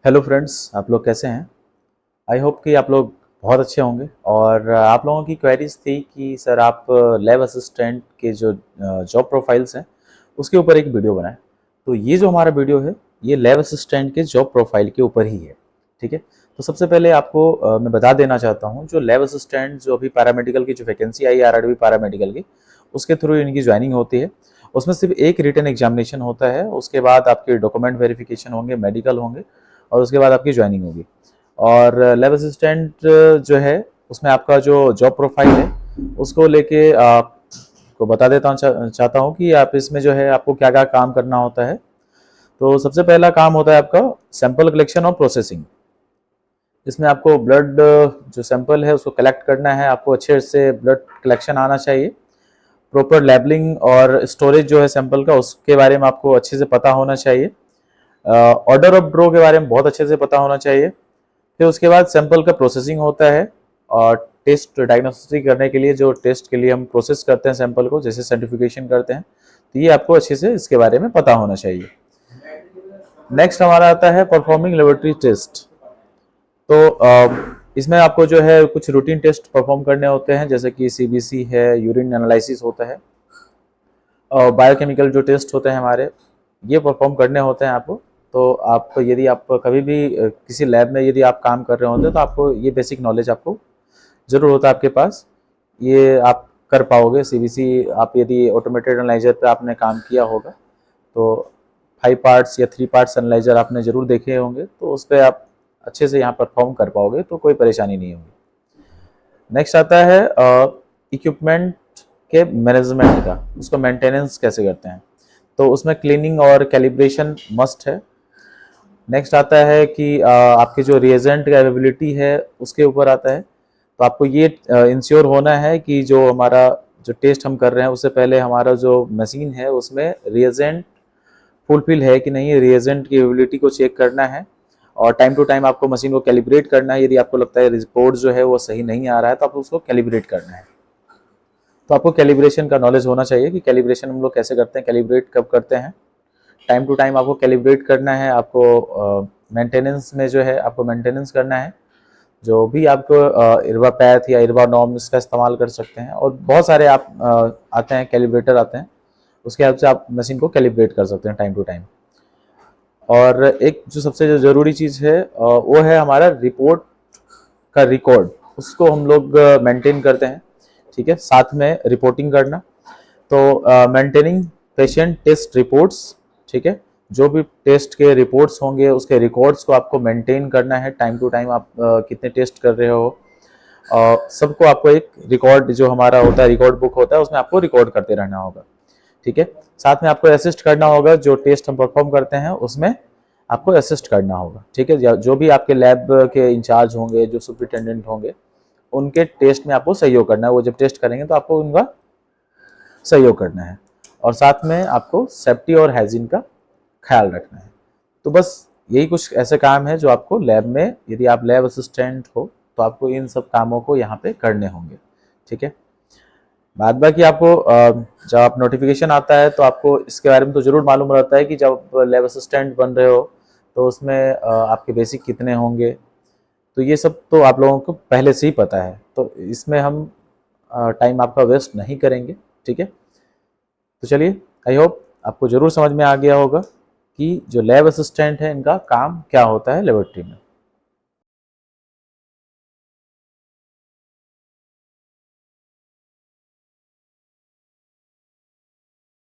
Hello friends, आप लोग कैसे हैं? आई होप कि आप लोग बहुत अच्छे होंगे। और आप लोगों की क्वेरीज थी कि सर आप लैब असिस्टेंट के जो जॉब प्रोफाइल्स हैं उसके ऊपर एक वीडियो बनाएं। तो ये जो हमारा वीडियो है ये लैब असिस्टेंट के जॉब प्रोफाइल के ऊपर ही है। ठीक है, तो सबसे पहले आपको मैं बता देना चाहता हूँ, जो लैब असिस्टेंट जो अभी पैरामेडिकल की जो वैकेंसी आई आरआरबी पैरामेडिकल की, उसके थ्रू इनकी ज्वाइनिंग होती है। उसमें सिर्फ एक रिटन एग्जामिनेशन होता है, उसके बाद आपके डॉक्यूमेंट वेरिफिकेशन होंगे, मेडिकल होंगे, और उसके बाद आपकी ज्वाइनिंग होगी। और लैब असिस्टेंट जो है उसमें आपका जो जॉब प्रोफाइल है उसको लेके आपको बता देता हूँ, चाहता हूँ कि आप इसमें जो है आपको क्या क्या काम करना होता है। तो सबसे पहला काम होता है आपका सैंपल कलेक्शन और प्रोसेसिंग। इसमें आपको ब्लड जो सैंपल है उसको कलेक्ट करना है, आपको अच्छे से ब्लड कलेक्शन आना चाहिए। प्रॉपर लेबलिंग और स्टोरेज जो है सैंपल का उसके बारे में आपको अच्छे से पता होना चाहिए। ऑर्डर ऑफ ड्रॉ के बारे में बहुत अच्छे से पता होना चाहिए। फिर उसके बाद सैंपल का प्रोसेसिंग होता है, और टेस्ट डायग्नोस्टिक करने के लिए जो टेस्ट के लिए हम प्रोसेस करते हैं सैंपल को, जैसे सर्टिफिकेशन करते हैं, तो ये आपको अच्छे से इसके बारे में पता होना चाहिए। नेक्स्ट हमारा आता है परफॉर्मिंग लेबोरेटरी टेस्ट। तो इसमें आपको जो है कुछ रूटीन टेस्ट परफॉर्म करने होते हैं, जैसे कि सीबीसी है, यूरिन एनालिसिस होता है, और बायोकेमिकल जो टेस्ट होते हैं हमारे, ये परफॉर्म करने होते हैं आपको। तो आप यदि आप कभी भी किसी लैब में यदि आप काम कर रहे होते हैं तो आपको ये बेसिक नॉलेज आपको ज़रूर होता है आपके पास, ये आप कर पाओगे। सीबीसी आप यदि ऑटोमेटेड एनालाइजर पे आपने काम किया होगा तो 5 पार्ट्स या 3 पार्ट्स एनालाइजर आपने ज़रूर देखे होंगे, तो उस पर आप अच्छे से यहाँ परफॉर्म कर पाओगे, तो कोई परेशानी नहीं होगी। नेक्स्ट आता है इक्विपमेंट के मैनेजमेंट का, उसको मेंटेनेंस कैसे करते हैं, तो उसमें क्लीनिंग और कैलिब्रेशन मस्ट है। नेक्स्ट आता है कि आपके जो रिएजेंट का अवेलेबिलिटी है उसके ऊपर आता है। तो आपको ये इंश्योर होना है कि जो हमारा जो टेस्ट हम कर रहे हैं उससे पहले हमारा जो मशीन है उसमें रिएजेंट फुलफिल है कि नहीं, रिएजेंट की अवेलेबिलिटी को चेक करना है। और टाइम टू टाइम आपको मशीन को कैलिब्रेट करना है। यदि आपको लगता है रिपोर्ट जो है वो सही नहीं आ रहा है तो आपको उसको कैलिब्रेट करना है। तो आपको कैलिब्रेशन का नॉलेज होना चाहिए कि कैलिब्रेशन हम लोग कैसे करते हैं, कैलिब्रेट कब करते हैं। टाइम टू टाइम आपको कैलिब्रेट करना है। आपको मेंटेनेंस में जो है आपको मेंटेनेंस करना है। जो भी आपको इरवा पैथ या इरवा नॉर्म्स का इस्तेमाल कर सकते हैं, और बहुत सारे आप आते हैं, कैलिब्रेटर आते हैं, उसके हेल्प से आप मशीन को कैलिब्रेट कर सकते हैं टाइम टू टाइम। और एक जो सबसे जो ज़रूरी चीज़ है वो है हमारा रिपोर्ट का रिकॉर्ड, उसको हम लोग मेंटेन करते हैं। ठीक है, साथ में रिपोर्टिंग करना। तो मेंटेनिंग पेशेंट टेस्ट रिपोर्ट्स, ठीक है, जो भी टेस्ट के रिपोर्ट्स होंगे उसके रिकॉर्ड्स को आपको मेंटेन करना है। टाइम टू टाइम आप कितने टेस्ट कर रहे हो, सबको आपको एक रिकॉर्ड जो हमारा होता है, रिकॉर्ड बुक होता है, उसमें आपको रिकॉर्ड करते रहना होगा। ठीक है, साथ में आपको असिस्ट करना होगा, जो टेस्ट हम परफॉर्म करते हैं उसमें आपको असिस्ट करना होगा। ठीक है, जो भी आपके लैब के इंचार्ज होंगे, जो सुपरिटेंडेंट होंगे, उनके टेस्ट में आपको सहयोग करना है। वो जब टेस्ट करेंगे तो आपको उनका सहयोग करना है, और साथ में आपको सेफ्टी और हाइजीन का ख्याल रखना है। तो बस यही कुछ ऐसे काम है जो आपको लैब में, यदि आप लैब असिस्टेंट हो तो आपको इन सब कामों को यहाँ पे करने होंगे। ठीक है, बाद बाकी आपको जब आप नोटिफिकेशन आता है तो आपको इसके बारे में तो ज़रूर मालूम रहता है कि जब लैब असिस्टेंट बन रहे हो तो उसमें आपके बेसिक कितने होंगे। तो ये सब तो आप लोगों को पहले से ही पता है, तो इसमें हम टाइम आपका वेस्ट नहीं करेंगे। ठीक है, तो चलिए, आई होप आपको ज़रूर समझ में आ गया होगा कि जो लैब असिस्टेंट है इनका काम क्या होता है लेबोरेटरी में।